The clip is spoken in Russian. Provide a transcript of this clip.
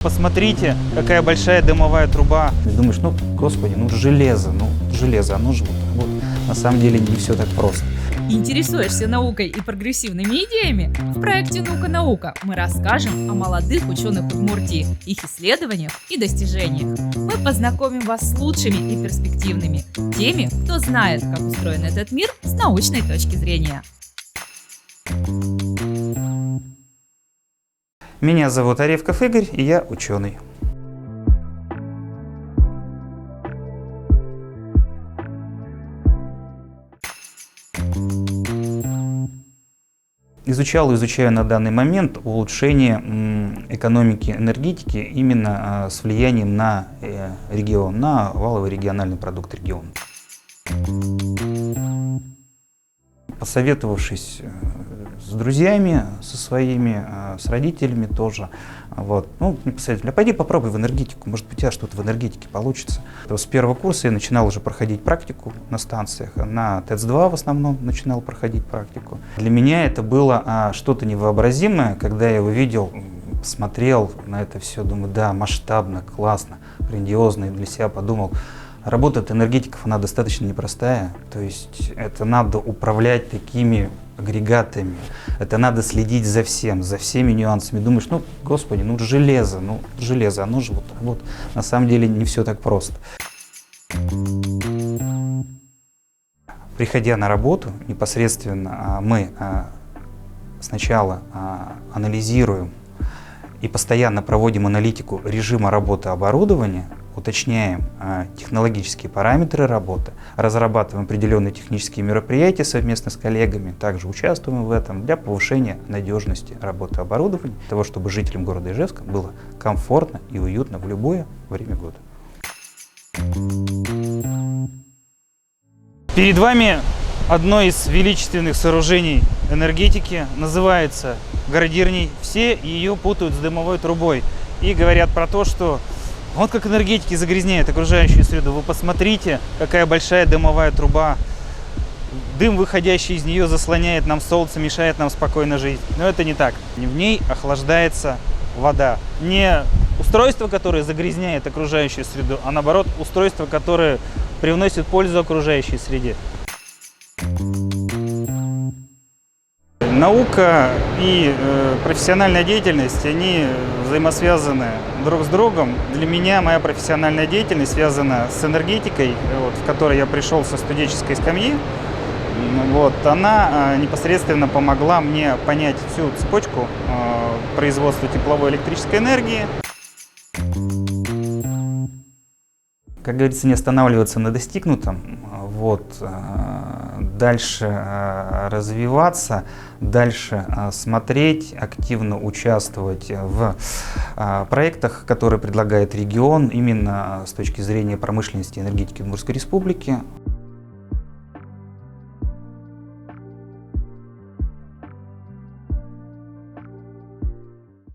Посмотрите, какая большая дымовая труба. Ты думаешь, ну, господи, железо, оно же вот. На самом деле не все так просто. Интересуешься наукой и прогрессивными идеями? В проекте «Наука-наука» мы расскажем о молодых ученых Удмуртии, их исследованиях и достижениях. Мы познакомим вас с лучшими и перспективными, теми, кто знает, как устроен этот мир с научной точки зрения. Меня зовут Аревков Игорь, и я ученый. Изучаю на данный момент улучшение экономики энергетики именно с влиянием на регион, на валовый региональный продукт региона. Посоветовавшись с друзьями, со своими, с родителями тоже, мне посоветовали, пойди попробуй в энергетику, может быть, у тебя что-то в энергетике получится. С первого курса я начинал уже проходить практику на станциях, на ТЭЦ-2 в основном начинал проходить практику. Для меня это было что-то невообразимое, когда я увидел, смотрел на это все, думаю, да, масштабно, классно, грандиозно, и для себя подумал, работа энергетиков, она достаточно непростая, то есть это надо управлять такими агрегатами, это надо следить за всеми нюансами. Думаешь, господи, железо, оно же вот. На самом деле не все так просто. Приходя на работу, непосредственно мы сначала анализируем и постоянно проводим аналитику режима работы оборудования, уточняем технологические параметры работы, разрабатываем определенные технические мероприятия совместно с коллегами, также участвуем в этом для повышения надежности работы оборудования, для того, чтобы жителям города Ижевска было комфортно и уютно в любое время года. Перед вами одно из величественных сооружений энергетики, называется Городирней. Все ее путают с дымовой трубой и говорят про то, что вот как энергетики загрязняют окружающую среду. Вы посмотрите, какая большая дымовая труба. Дым, выходящий из нее, заслоняет нам солнце, мешает нам спокойно жить. Но это не так. В ней охлаждается вода. Не устройство, которое загрязняет окружающую среду, а наоборот устройство, которое привносит пользу окружающей среде. Наука и профессиональная деятельность, они взаимосвязаны друг с другом. Для меня моя профессиональная деятельность связана с энергетикой, в которой я пришел со студенческой скамьи. Она непосредственно помогла мне понять всю цепочку производства тепловой и электрической энергии. Как говорится, не останавливаться на достигнутом, дальше развиваться, дальше смотреть, активно участвовать в проектах, которые предлагает регион именно с точки зрения промышленности и энергетики Удмуртской Республики.